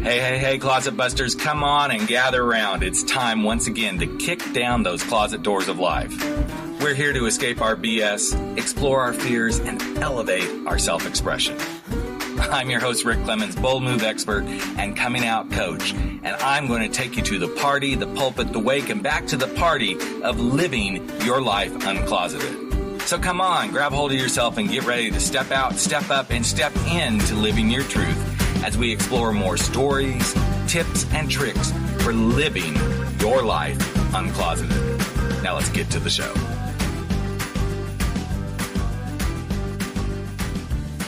Hey, Closet Busters, come on and gather around. It's time once again to kick down those closet doors of life. We're here to escape our BS, explore our fears, and elevate our self-expression. I'm your host, Rick Clemens, bold move expert and coming out coach, and I'm going to take you to the party, the pulpit, the wake, and back to the party of living your life uncloseted. So come on, grab hold of yourself and get ready to step out, step up, and step into living your truth as we explore more stories, tips, and tricks for living your life uncloseted. Now let's get to the show.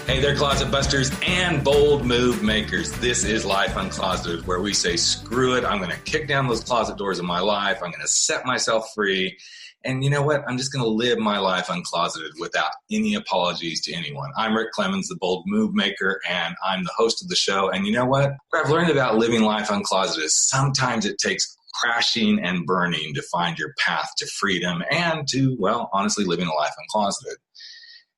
Hey there, Closet Busters and bold move makers. This is Life Uncloseted, where we say, screw it. I'm going to kick down those closet doors of my life. I'm going to set myself free. And you know what? I'm just going to live my life uncloseted without any apologies to anyone. I'm Rick Clemens, the bold move maker, and I'm the host of the show. And you know what? What I've learned about living life uncloseted is sometimes it takes crashing and burning to find your path to freedom and to, well, honestly, living a life uncloseted.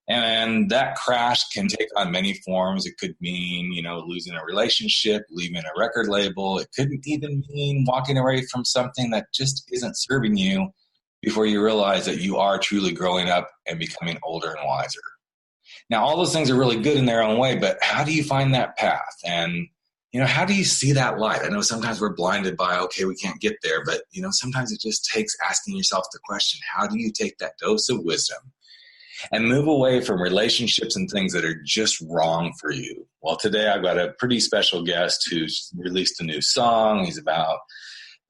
And that crash can take on many forms. It could mean, losing a relationship, leaving a record label. It could even mean walking away from something that just isn't serving you before you realize that you are truly growing up and becoming older and wiser. Now, all those things are really good in their own way, but how do you find that path? And, how do you see that light? I know sometimes we're blinded by, okay, we can't get there, but, sometimes it just takes asking yourself the question, how do you take that dose of wisdom and move away from relationships and things that are just wrong for you? Well, today I've got a pretty special guest who's released a new song. He's about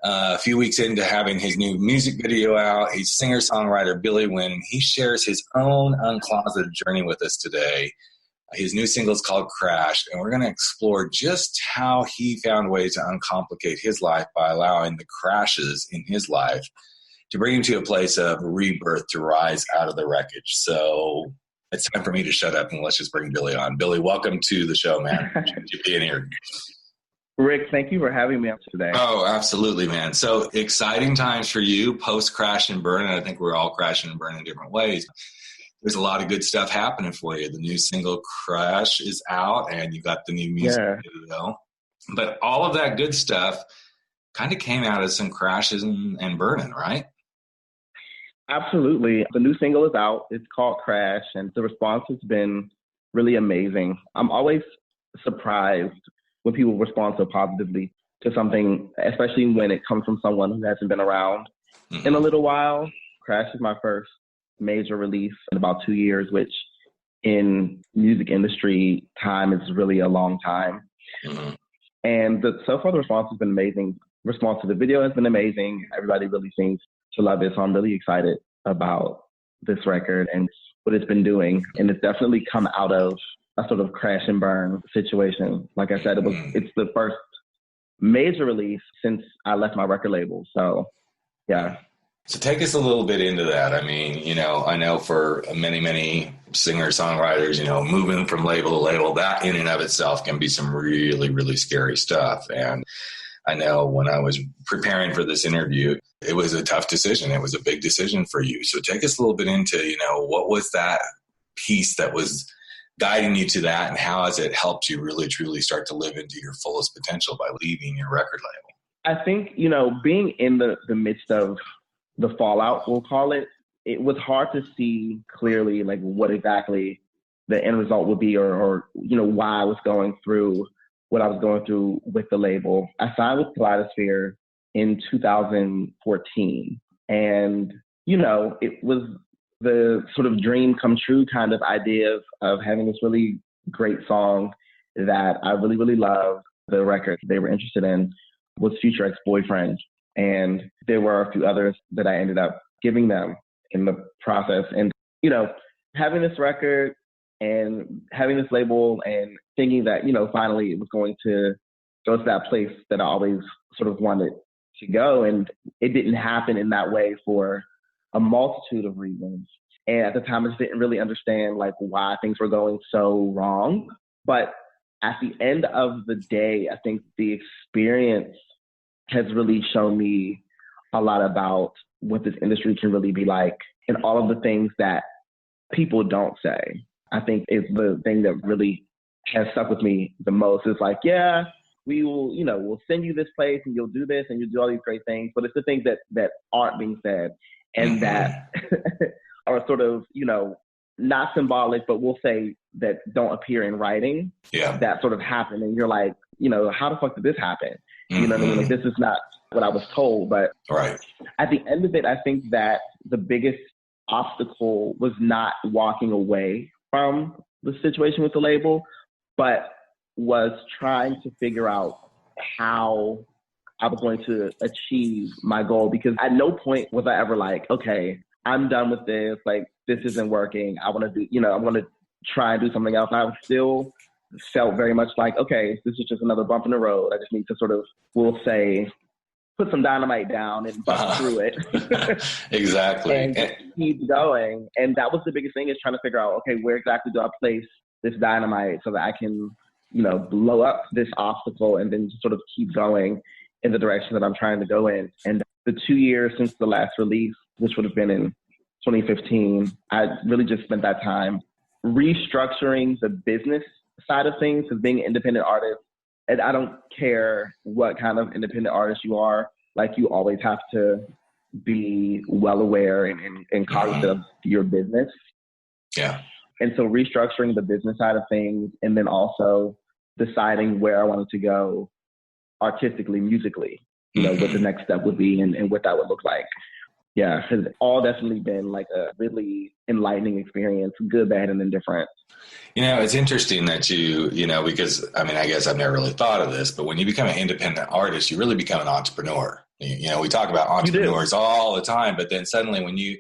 a few weeks into having his new music video out. He's singer-songwriter Billy Winn. He shares his own uncloseted journey with us today. His new single is called Crash, and we're going to explore just how he found ways to uncomplicate his life by allowing the crashes in his life to bring him to a place of rebirth, to rise out of the wreckage. So it's time for me to shut up and let's just bring Billy on. Billy, welcome to the show, man. Appreciate you being here. Rick, thank you for having me on today. Oh, absolutely, man. So exciting times for you, post-crash and burn. And I think we're all crashing and burning in different ways. There's a lot of good stuff happening for you. The new single Crash is out and you got the new music video. But all of that good stuff kind of came out of some crashes and burning, right? Absolutely. The new single is out. It's called Crash, and the response has been really amazing. I'm always surprised when people respond so positively to something, especially when it comes from someone who hasn't been around in a little while. Crash is my first major release in about 2 years, which in music industry time is really a long time. And so far the response has been amazing. Response to the video has been amazing. Everybody really seems to love it. So I'm really excited about this record and what it's been doing. And it's definitely come out of a sort of crash and burn situation. Like I said, it's the first major release since I left my record label. So, yeah. So take us a little bit into that. I mean, I know for many singer-songwriters, moving from label to label, that in and of itself can be some really, really scary stuff. And I know when I was preparing for this interview, it was a tough decision. It was a big decision for you. So take us a little bit into, what was that piece that was guiding you to that, and how has it helped you really, truly start to live into your fullest potential by leaving your record label? I think, being in the midst of the fallout, we'll call it, it was hard to see clearly, like, what exactly the end result would be or why I was going through what I was going through with the label. I signed with Kaleidosphere in 2014. And, it was the sort of dream come true kind of idea of having this really great song that I really, really loved. The record they were interested in was Future Ex-Boyfriend. And there were a few others that I ended up giving them in the process. And, having this record and having this label and thinking that, finally it was going to go to that place that I always sort of wanted to go. And it didn't happen in that way for a multitude of reasons. And at the time, I just didn't really understand why things were going so wrong. But at the end of the day, I think the experience has really shown me a lot about what this industry can really be like and all of the things that people don't say. I think is the thing that really has stuck with me the most. Is we will, we'll send you this place and you'll do this and you'll do all these great things. But it's the things that aren't being said and that are sort of, not symbolic, but we'll say that don't appear in writing that sort of happen. And you're like, how the fuck did this happen? You know what I mean? Like, this is not what I was told. But at the end of it, I think that the biggest obstacle was not walking away from the situation with the label, but was trying to figure out how I was going to achieve my goal. Because at no point was I ever like, okay, I'm done with this. Like, this isn't working. I want to do, I'm going to try and do something else. I still felt very much like, okay, this is just another bump in the road. I just need to sort of, we'll say, put some dynamite down and bust through it. Exactly. And keep going. And that was the biggest thing, is trying to figure out, okay, where exactly do I place this dynamite so that I can, blow up this obstacle and then just sort of keep going in the direction that I'm trying to go in. And the 2 years since the last release, which would have been in 2015, I really just spent that time restructuring the business side of things, because being an independent artist, and I don't care what kind of independent artist you are, like, you always have to be well aware and cognizant of your business. Yeah. And so restructuring the business side of things, and then also deciding where I wanted to go artistically, musically, what the next step would be and what that would look like. Yeah, has all definitely been like a really enlightening experience, good, bad, and indifferent. It's interesting that because, I guess I've never really thought of this, but when you become an independent artist, you really become an entrepreneur. We talk about entrepreneurs all the time, but then suddenly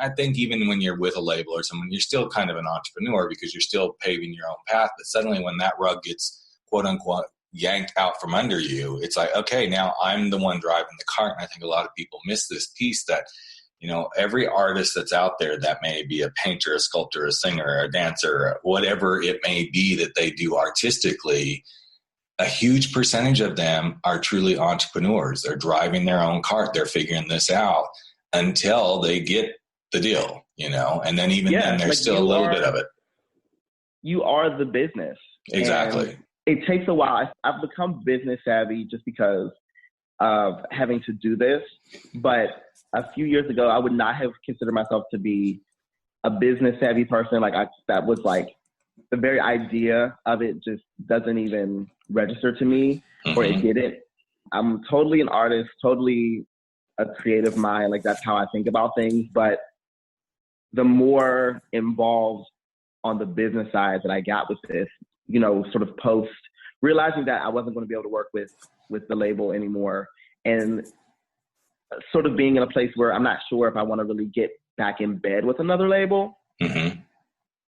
I think even when you're with a label or someone, you're still kind of an entrepreneur because you're still paving your own path. But suddenly when that rug gets, quote unquote, yanked out from under you, it's like, okay, now I'm the one driving the cart. And I think a lot of people miss this piece that, every artist that's out there that may be a painter, a sculptor, a singer, a dancer, whatever it may be that they do artistically, a huge percentage of them are truly entrepreneurs. They're driving their own cart. They're figuring this out until they get the deal, and then even then there's still a little bit of it. You are the business. Exactly. And it takes a while. I've become business savvy just because of having to do this. But a few years ago, I would not have considered myself to be a business savvy person. That was like the very idea of it just doesn't even register to me, or it didn't. I'm totally an artist, totally a creative mind. Like, that's how I think about things. But the more involved on the business side that I got with this, sort of post realizing that I wasn't going to be able to work with the label anymore, and sort of being in a place where I'm not sure if I want to really get back in bed with another label,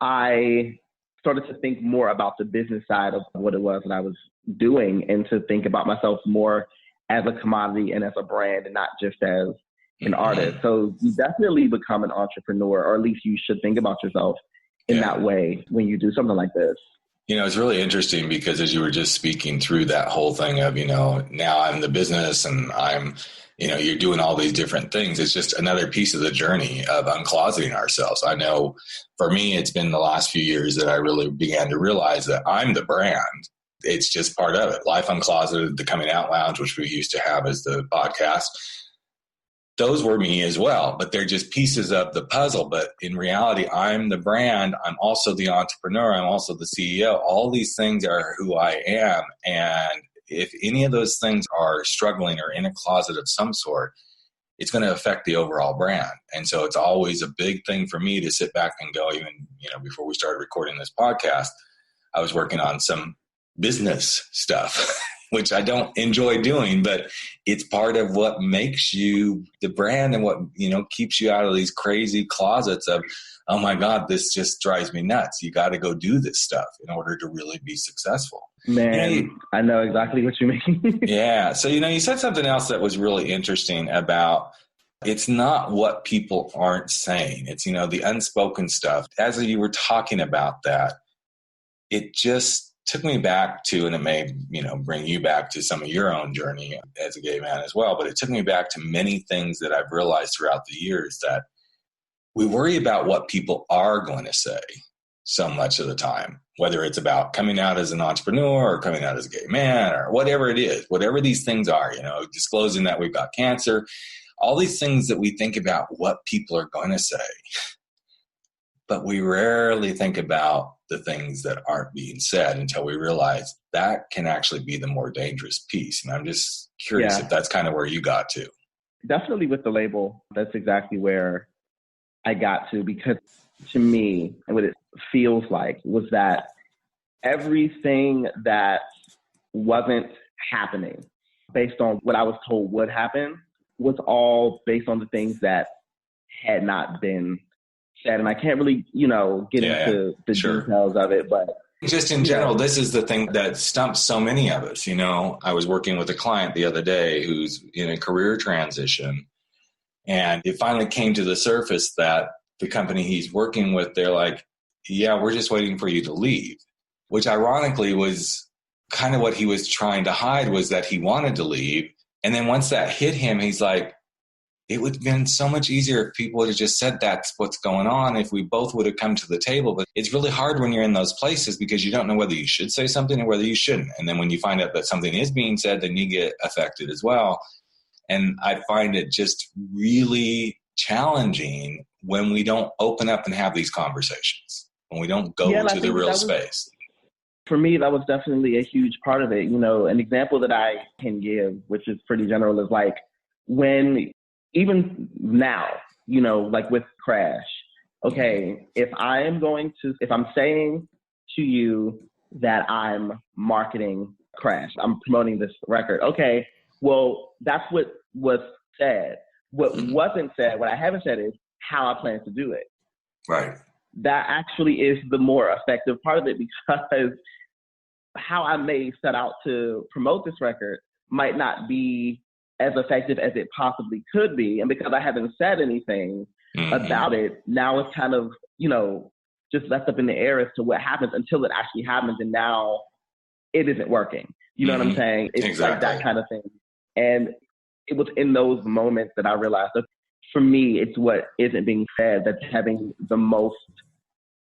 I started to think more about the business side of what it was that I was doing, and to think about myself more as a commodity and as a brand, and not just as an artist. So you definitely become an entrepreneur, or at least you should think about yourself in that way when you do something like this. It's really interesting because as you were just speaking through that whole thing of, now I'm the business and I'm, you're doing all these different things. It's just another piece of the journey of uncloseting ourselves. I know for me, it's been the last few years that I really began to realize that I'm the brand. It's just part of it. Life Uncloseted, the Coming Out Lounge, which we used to have as the podcast, those were me as well, but they're just pieces of the puzzle. But in reality, I'm the brand. I'm also the entrepreneur. I'm also the CEO. All these things are who I am. And if any of those things are struggling or in a closet of some sort, it's going to affect the overall brand. And so it's always a big thing for me to sit back and go, even, before we started recording this podcast, I was working on some business stuff, which I don't enjoy doing, but it's part of what makes you the brand and what, keeps you out of these crazy closets of, oh my God, this just drives me nuts. You got to go do this stuff in order to really be successful. Man, I know exactly what you mean. Yeah. So, you said something else that was really interesting about it's not what people aren't saying. It's, the unspoken stuff. As you were talking about that, it just took me back to, and it may, bring you back to some of your own journey as a gay man as well, but it took me back to many things that I've realized throughout the years, that we worry about what people are going to say so much of the time whether it's about coming out as an entrepreneur or coming out as a gay man or whatever it is, whatever these things are, disclosing that we've got cancer, all these things that we think about what people are going to say, but we rarely think about the things that aren't being said until we realize that can actually be the more dangerous piece. And I'm just curious if that's kind of where you got to. Definitely with the label, that's exactly where I got to, because to me, what it feels like was that everything that wasn't happening based on what I was told would happen was all based on the things that had not been said. And I can't really, get into the details of it, but just in general, this is the thing that stumps so many of us. I was working with a client the other day who's in a career transition, and it finally came to the surface that the company he's working with, they're like, yeah, we're just waiting for you to leave, which ironically was kind of what he was trying to hide, was that he wanted to leave. And then once that hit him, he's like, it would have been so much easier if people would have just said that's what's going on, if we both would have come to the table. But it's really hard when you're in those places because you don't know whether you should say something or whether you shouldn't. And then when you find out that something is being said, then you get affected as well. And I find it just really challenging when we don't open up and have these conversations, when we don't go to the real space. For me, that was definitely a huge part of it. An example that I can give, which is pretty general, is like when, even now, like with Crash, okay, if I'm saying to you that I'm marketing Crash, I'm promoting this record, okay, well, that's what was said. What wasn't said, what I haven't said, is how I plan to do it. Right. That actually is the more effective part of it, because how I may set out to promote this record might not be as effective as it possibly could be. And because I haven't said anything about it, now it's kind of, just left up in the air as to what happens until it actually happens. And now it isn't working. You know what I'm saying? It's like that kind of thing. And it was in those moments that I realized that for me, it's what isn't being said that's having the most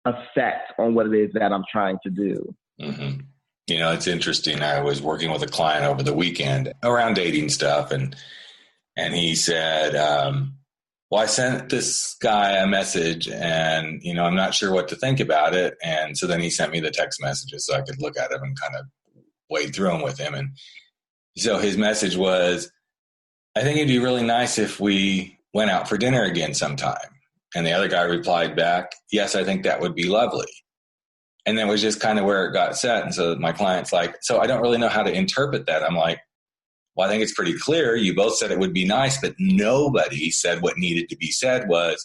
effect on what it is that I'm trying to do. Mm-hmm. It's interesting. I was working with a client over the weekend around dating stuff, and he said, well, I sent this guy a message and, I'm not sure what to think about it. And so then he sent me the text messages so I could look at them and kind of wade through them with him. And so his message was, I think it'd be really nice if we went out for dinner again sometime. And the other guy replied back, yes, I think that would be lovely. And that was just kind of where it got set. And so my client's like, so I don't really know how to interpret that. I'm like, well, I think it's pretty clear. You both said it would be nice, but nobody said what needed to be said was,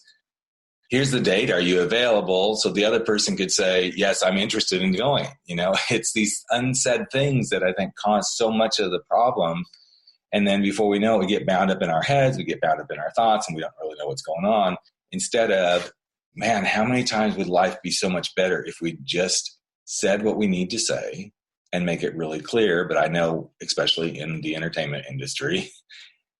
here's the date. Are you available? So the other person could say, yes, I'm interested in going. It's these unsaid things that I think cause so much of the problem. And then before we know it, we get bound up in our heads, we get bound up in our thoughts, and we don't really know what's going on. Instead of, man, how many times would life be so much better if we just said what we need to say and make it really clear? But I know, especially in the entertainment industry,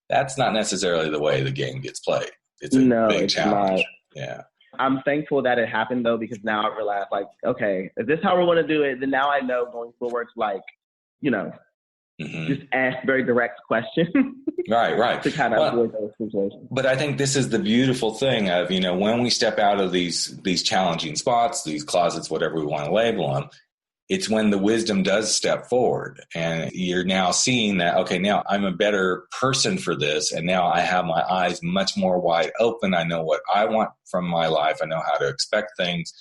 that's not necessarily the way the game gets played. It's a big challenge. Not. Yeah. I'm thankful that it happened, though, because now I realize, like, okay, if this is how we want to do it, then now I know going forward, like, just ask very direct questions. Right. To kind of avoid those situations. But I think this is the beautiful thing of, when we step out of these challenging spots, these closets, whatever we want to label them, it's when the wisdom does step forward and you're now seeing that, okay, now I'm a better person for this. And now I have my eyes much more wide open. I know what I want from my life. I know how to expect things.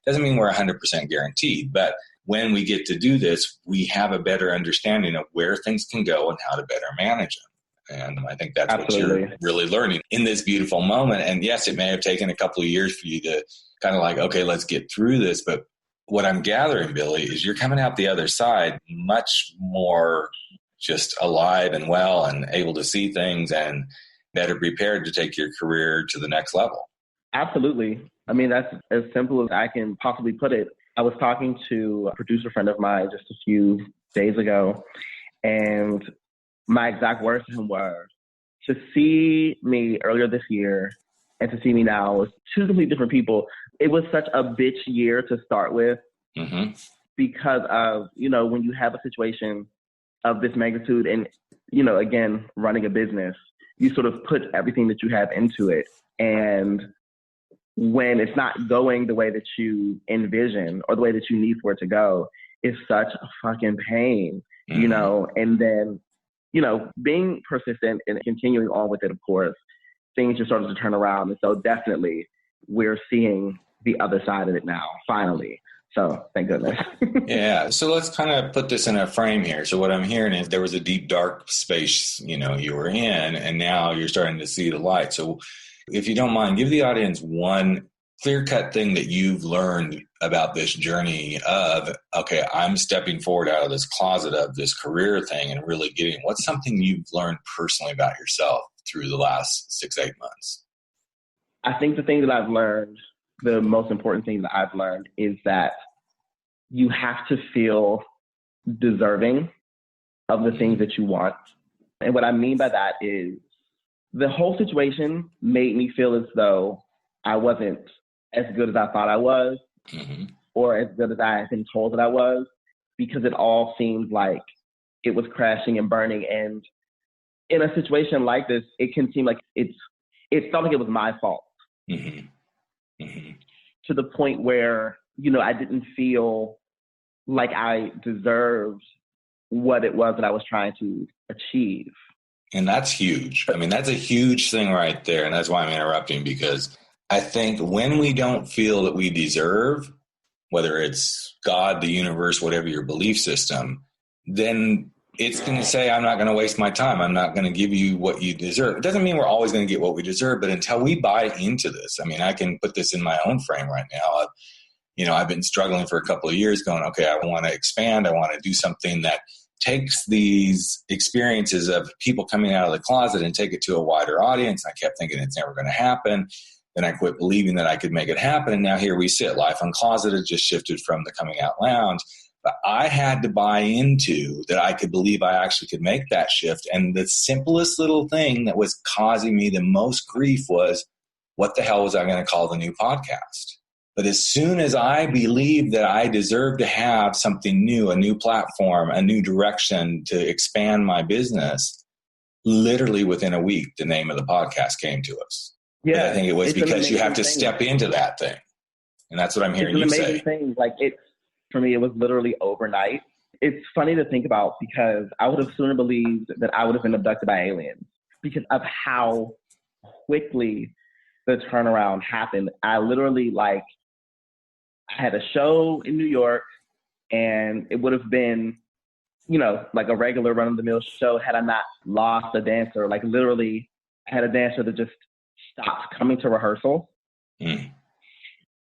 Doesn't mean we're 100% guaranteed, but when we get to do this, we have a better understanding of where things can go and how to better manage them. And I think that's Absolutely. What you're really learning in this beautiful moment. And yes, it may have taken a couple of years for you to kind of like, okay, let's get through this. But what I'm gathering, Billy, is you're coming out the other side much more just alive and well and able to see things and better prepared to take your career to the next level. Absolutely. I mean, that's as simple as I can possibly put it. I was talking to a producer friend of mine just a few days ago, and my exact words to him were, to see me earlier this year and to see me now is two completely different people. It was such a bitch year to start with. because of, when you have a situation of this magnitude and, again, running a business, you sort of put everything that you have into it. And when it's not going the way that you envision or the way that you need for it to go, it's such a fucking pain, and then, being persistent and continuing on with it, of course, things just started to turn around. And so definitely we're seeing the other side of it now, finally. So thank goodness. Yeah. So let's kind of put this in a frame here. So what I'm hearing is there was a deep, dark space, you were in, and now you're starting to see the light. So if you don't mind, give the audience one clear-cut thing that you've learned about this journey of, okay, I'm stepping forward out of this closet of this career thing and really getting, what's something you've learned personally about yourself through the last 6-8 months? I think the thing that I've learned, the most important thing that I've learned is that you have to feel deserving of the things that you want. And what I mean by that is the whole situation made me feel as though I wasn't as good as I thought I was, or as good as I had been told that I was, because it all seemed like it was crashing and burning. And in a situation like this, it can seem like it felt like it was my fault. To the point where, I didn't feel like I deserved what it was that I was trying to achieve. And that's huge. I mean, that's a huge thing right there. And that's why I'm interrupting, because I think when we don't feel that we deserve, whether it's God, the universe, whatever your belief system, then it's going to say, I'm not going to waste my time. I'm not going to give you what you deserve. It doesn't mean we're always going to get what we deserve, but until we buy into this, I mean, I can put this in my own frame right now. I've been struggling for a couple of years going, okay, I want to expand. I want to do something that takes these experiences of people coming out of the closet and take it to a wider audience. I kept thinking it's never going to happen. Then I quit believing that I could make it happen. And now here we sit. Life Uncloseted just shifted from the Coming Out Lounge. But I had to buy into that I could believe I actually could make that shift. And the simplest little thing that was causing me the most grief was, what the hell was I going to call the new podcast? But as soon as I believed that I deserved to have something new, a new platform, a new direction to expand my business, literally within a week, the name of the podcast came to us. Yeah, but I think it was because you have to step into that thing. And that's what I'm hearing you say. It's an amazing thing. Like, for me, it was literally overnight. It's funny to think about, because I would have sooner believed that I would have been abducted by aliens because of how quickly the turnaround happened. I literally, I had a show in New York, and it would have been, like a regular run-of-the-mill show had I not lost a dancer. Like, literally, I had a dancer that just stopped coming to rehearsal.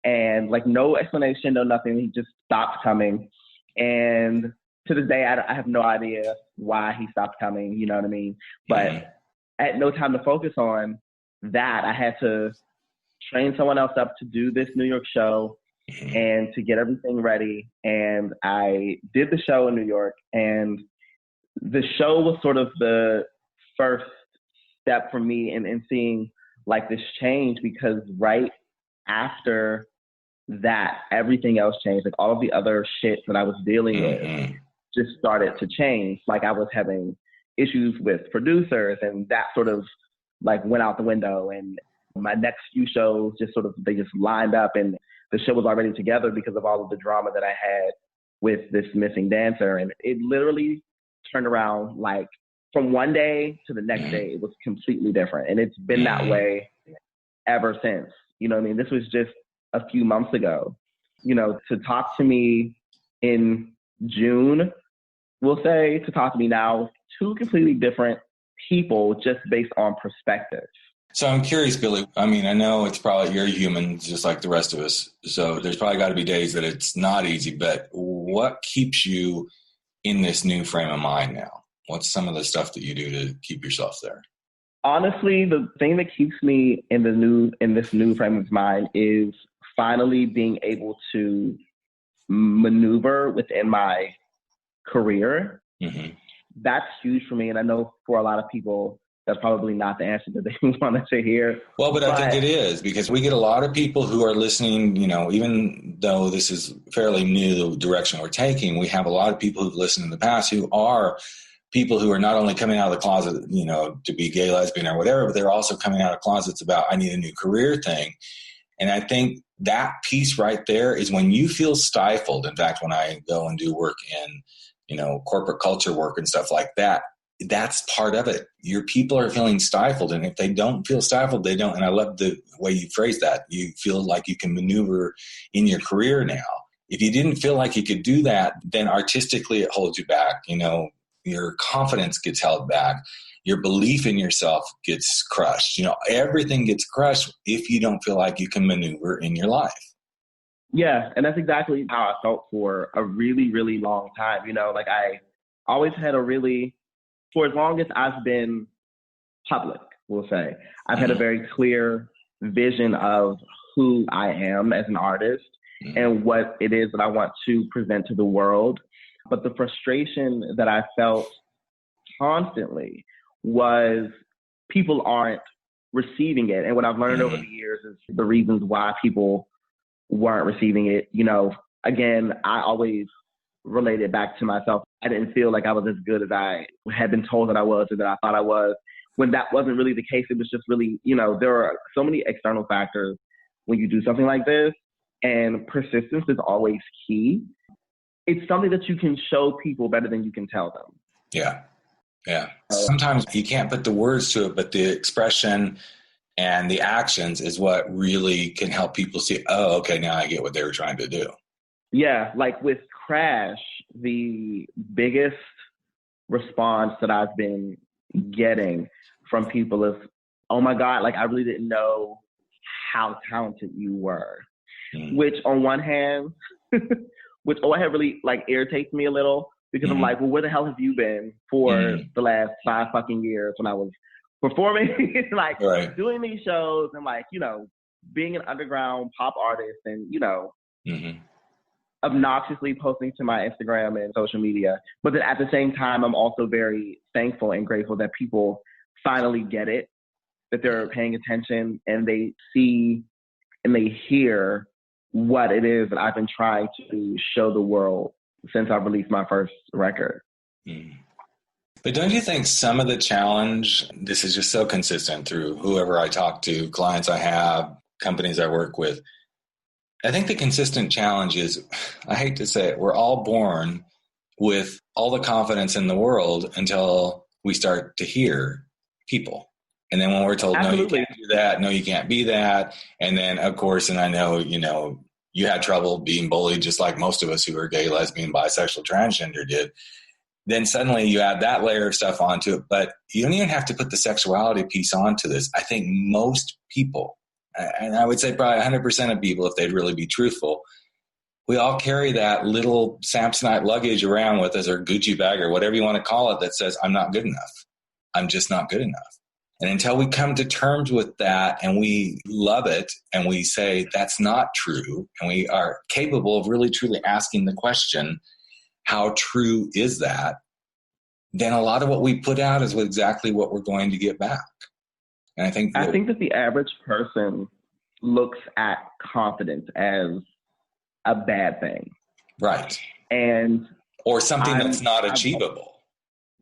And, no explanation, no nothing. He just stopped coming. And to this day, I have no idea why he stopped coming, you know what I mean? But I had no time to focus on that. I had to train someone else up to do this New York show and to get everything ready. And I did the show in New York, and the show was sort of the first step for me in seeing this change, because right after that, everything else changed. All of the other shit that I was dealing with just started to change. I was having issues with producers, and that sort of went out the window. And my next few shows they just lined up, and the show was already together because of all of the drama that I had with this missing dancer. And it literally turned around from one day to the next day. It was completely different. And it's been that way ever since. You know what I mean? This was just a few months ago. To talk to me in June, we'll say, to talk to me now, two completely different people just based on perspective. So I'm curious, Billy. I mean, I know it's probably, you're a human just like the rest of us. So there's probably got to be days that it's not easy, but what keeps you in this new frame of mind now? What's some of the stuff that you do to keep yourself there? Honestly, the thing that keeps me in this new frame of mind is finally being able to maneuver within my career. That's huge for me. And I know for a lot of people, that's probably not the answer that they wanted to hear. Well, but I think it is, because we get a lot of people who are listening, even though this is fairly new, the direction we're taking, we have a lot of people who've listened in the past who are people who are not only coming out of the closet, to be gay, lesbian, or whatever, but they're also coming out of closets about, I need a new career thing. And I think that piece right there is when you feel stifled. In fact, when I go and do work in, corporate culture work and stuff like that, that's part of it. Your people are feeling stifled. And if they don't feel stifled, they don't. And I love the way you phrase that. You feel like you can maneuver in your career now. If you didn't feel like you could do that, then artistically it holds you back. Your confidence gets held back. Your belief in yourself gets crushed. Everything gets crushed if you don't feel like you can maneuver in your life. Yeah, and that's exactly how I felt for a really, really long time. I always had for as long as I've been public, we'll say, I've had a very clear vision of who I am as an artist and what it is that I want to present to the world. But the frustration that I felt constantly was people aren't receiving it. And what I've learned over the years is the reasons why people weren't receiving it. Again, I always related back to myself. I didn't feel like I was as good as I had been told that I was or that I thought I was, when that wasn't really the case. It was just really, there are so many external factors when you do something like this, and persistence is always key. It's something that you can show people better than you can tell them. Yeah. Yeah. Sometimes you can't put the words to it, but the expression and the actions is what really can help people see, oh, okay, now I get what they were trying to do. Yeah. Like with Crash, the biggest response that I've been getting from people is, oh my God, I really didn't know how talented you were. Which on one hand, really irritates me a little, because I'm like, well, where the hell have you been for the last 5 fucking years when I was performing, doing these shows and being an underground pop artist and, obnoxiously posting to my Instagram and social media. But then at the same time, I'm also very thankful and grateful that people finally get it, that they're paying attention and they see and they hear what it is that I've been trying to show the world since I released my first record. But don't you think some of the challenge, this is just so consistent through whoever I talk to, clients I have, companies I work with, I think the consistent challenge is, I hate to say it, we're all born with all the confidence in the world until we start to hear people. And then when we're told, Absolutely. No, you can't do that, no, you can't be that. And then, of course, and I know, you had trouble being bullied just like most of us who are gay, lesbian, bisexual, transgender did. Then suddenly you add that layer of stuff onto it. But you don't even have to put the sexuality piece onto this. I think most people, and I would say probably 100% of people, if they'd really be truthful, we all carry that little Samsonite luggage around with us, or Gucci bag, or whatever you want to call it, that says, I'm not good enough. I'm just not good enough. And until we come to terms with that and we love it and we say that's not true, and we are capable of really truly asking the question, how true is that? Then a lot of what we put out is exactly what we're going to get back. And I think that the average person looks at confidence as a bad thing. Right. Or something that's not achievable.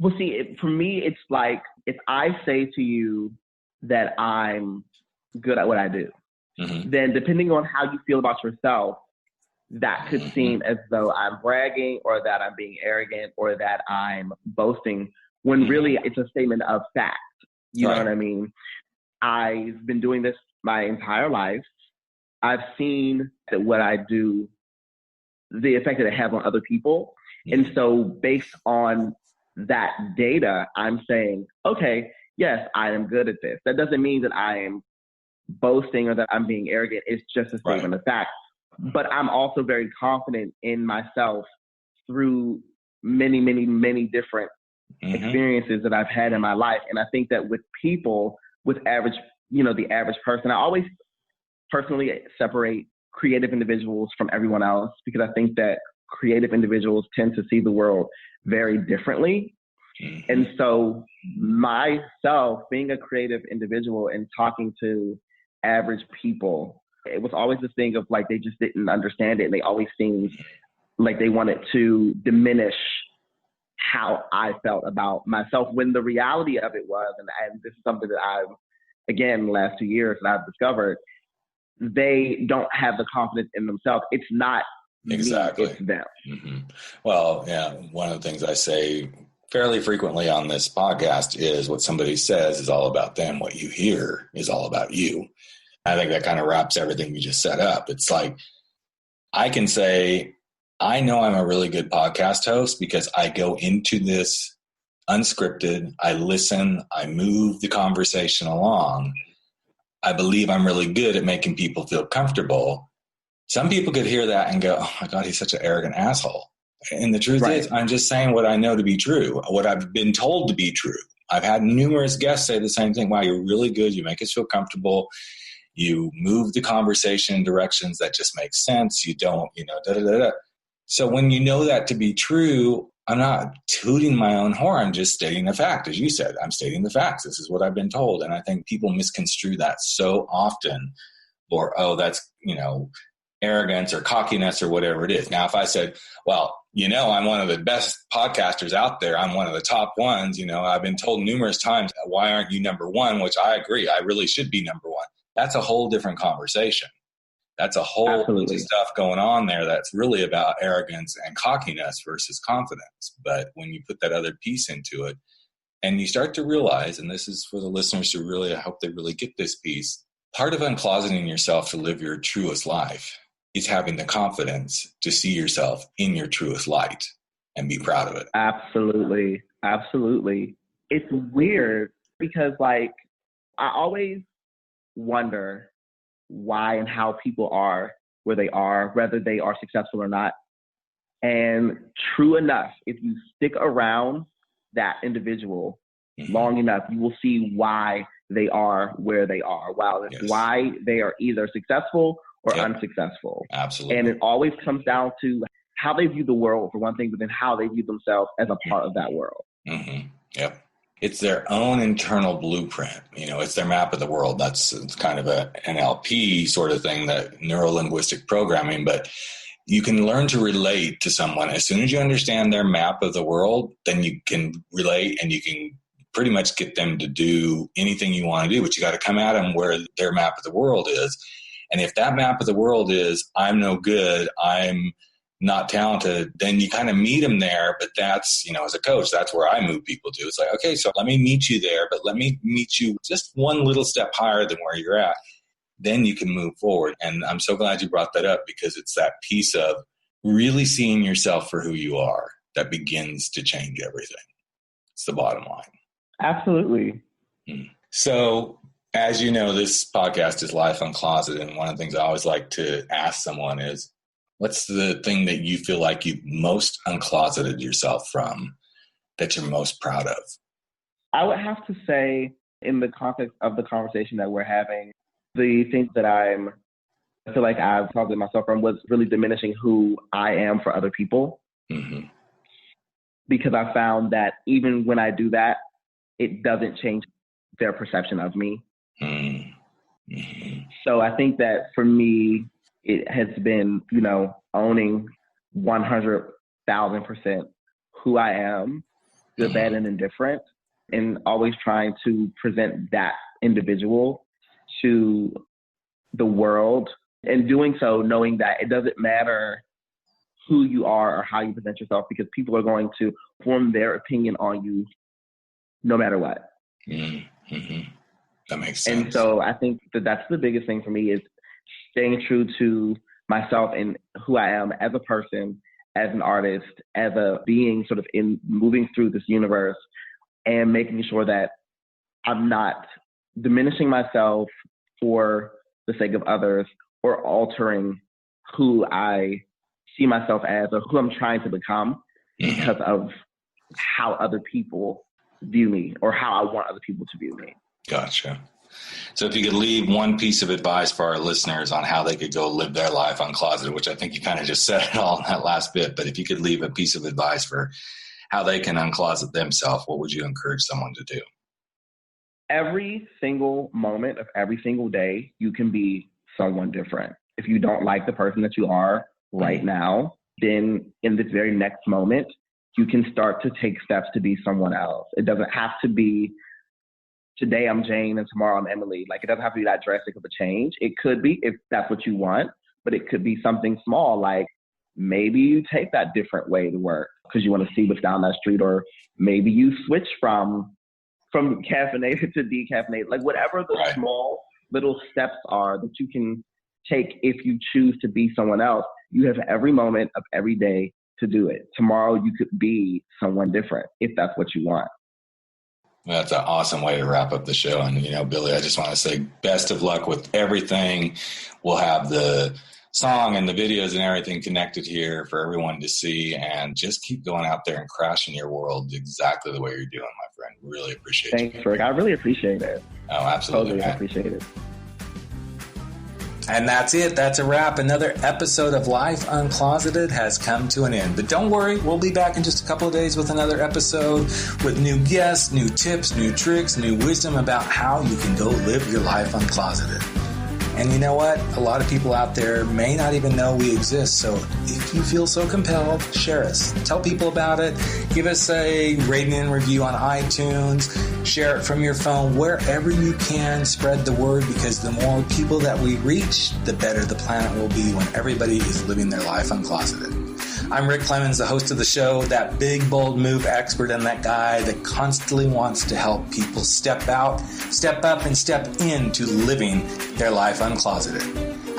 Well, see, for me, it's like, if I say to you that I'm good at what I do, then depending on how you feel about yourself, that could seem as though I'm bragging, or that I'm being arrogant, or that I'm boasting, when really it's a statement of fact. You know what I mean? I've been doing this my entire life. I've seen that what I do, the effect that it has on other people. And so based on that data, I'm saying, okay, yes, I am good at this. That doesn't mean that I am boasting or that I'm being arrogant. It's just a statement of fact. But I'm also very confident in myself through many, many, many different experiences that I've had in my life. And I think that with people, with average, the average person, I always personally separate creative individuals from everyone else, because I think that creative individuals tend to see the world very differently. Mm-hmm. And so myself, being a creative individual and talking to average people, it was always this thing of like, they just didn't understand it. And they always seemed like they wanted to diminish how I felt about myself, when the reality of it was, and this is something that I've, again, the last 2 years that I've discovered, they don't have the confidence in themselves. It's not exactly me, it's them. Mm-hmm. Well, yeah, one of the things I say fairly frequently on this podcast is what somebody says is all about them. What you hear is all about you. I think that kind of wraps everything you just set up. It's like, I can say, I know I'm a really good podcast host because I go into this unscripted. I listen, I move the conversation along. I believe I'm really good at making people feel comfortable. Some people could hear that and go, oh my God, he's such an arrogant asshole. And the truth is, I'm just saying what I know to be true, what I've been told to be true. I've had numerous guests say the same thing. Wow, you're really good. You make us feel comfortable. You move the conversation in directions that just make sense. You don't, da da da da. So when you know that to be true, I'm not tooting my own horn. I'm just stating the fact. As you said, I'm stating the facts. This is what I've been told. And I think people misconstrue that so often, or, oh, that's, arrogance or cockiness or whatever it is. Now, if I said, well, I'm one of the best podcasters out there. I'm one of the top ones. I've been told numerous times, why aren't you number one? Which I agree. I really should be number one. That's a whole different conversation. That's a whole bunch of stuff going on there that's really about arrogance and cockiness versus confidence. But when you put that other piece into it and you start to realize, and this is for the listeners to really, I hope they really get this piece, part of uncloseting yourself to live your truest life is having the confidence to see yourself in your truest light and be proud of it. Absolutely. Absolutely. It's weird because I always wonder why and how people are where they are, whether they are successful or not. And true enough, if you stick around that individual long enough, you will see why they are where they are. Why they are either successful or unsuccessful. Absolutely. And it always comes down to how they view the world, for one thing, but then how they view themselves as a part of that world. Mm-hmm. Yep. It's their own internal blueprint. It's their map of the world. It's kind of a NLP sort of thing, that neuro-linguistic programming, but you can learn to relate to someone. As soon as you understand their map of the world, then you can relate and you can pretty much get them to do anything you want to do, but you got to come at them where their map of the world is. And if that map of the world is, I'm no good, I'm not talented, then you kind of meet them there. But that's, as a coach, that's where I move people to. It's like, okay, so let me meet you there, but let me meet you just one little step higher than where you're at. Then you can move forward. And I'm so glad you brought that up, because it's that piece of really seeing yourself for who you are that begins to change everything. It's the bottom line. Absolutely. So, as you know, this podcast is Life Uncloseted, and one of the things I always like to ask someone is, what's the thing that you feel like you've most uncloseted yourself from that you're most proud of? I would have to say, in the context of the conversation that we're having, the things that I feel like I've closeted myself from was really diminishing who I am for other people. Mm-hmm. Because I found that even when I do that, it doesn't change their perception of me. Mm-hmm. So I think that for me, it has been, owning 100,000% who I am, good, bad, and indifferent, and always trying to present that individual to the world, and doing so knowing that it doesn't matter who you are or how you present yourself, because people are going to form their opinion on you no matter what. Mm-hmm. That makes sense. And so I think that that's the biggest thing for me, is staying true to myself and who I am as a person, as an artist, as a being sort of in moving through this universe, and making sure that I'm not diminishing myself for the sake of others or altering who I see myself as or who I'm trying to become because of how other people view me or how I want other people to view me. Gotcha. So if you could leave one piece of advice for our listeners on how they could go live their life uncloseted, which I think you kind of just said it all in that last bit, but if you could leave a piece of advice for how they can uncloset themselves, what would you encourage someone to do? Every single moment of every single day, you can be someone different. If you don't like the person that you are right now, then in this very next moment, you can start to take steps to be someone else. It doesn't have to be today I'm Jane and tomorrow I'm Emily. Like, it doesn't have to be that drastic of a change. It could be if that's what you want, but it could be something small, like maybe you take that different way to work because you want to see what's down that street, or maybe you switch from caffeinated to decaffeinated. Like, whatever the small little steps are that you can take if you choose to be someone else, you have every moment of every day to do it. Tomorrow you could be someone different if that's what you want. That's an awesome way to wrap up the show. And, Billy, I just want to say best of luck with everything. We'll have the song and the videos and everything connected here for everyone to see, and just keep going out there and crashing your world exactly the way you're doing, my friend. Really appreciate it. Thanks, Rick. I really appreciate it. Oh, absolutely. Totally, I appreciate it. And that's it. That's a wrap. Another episode of Life Uncloseted has come to an end. But don't worry, we'll be back in just a couple of days with another episode with new guests, new tips, new tricks, new wisdom about how you can go live your life uncloseted. And you know what? A lot of people out there may not even know we exist. So if you feel so compelled, share us. Tell people about it. Give us a rating and review on iTunes. Share it from your phone. Wherever you can, spread the word, because the more people that we reach, the better the planet will be when everybody is living their life uncloseted. I'm Rick Clemens, the host of the show, that big, bold move expert, and that guy that constantly wants to help people step out, step up, and step into living their life uncloseted.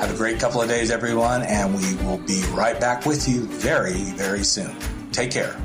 Have a great couple of days, everyone, and we will be right back with you very, very soon. Take care.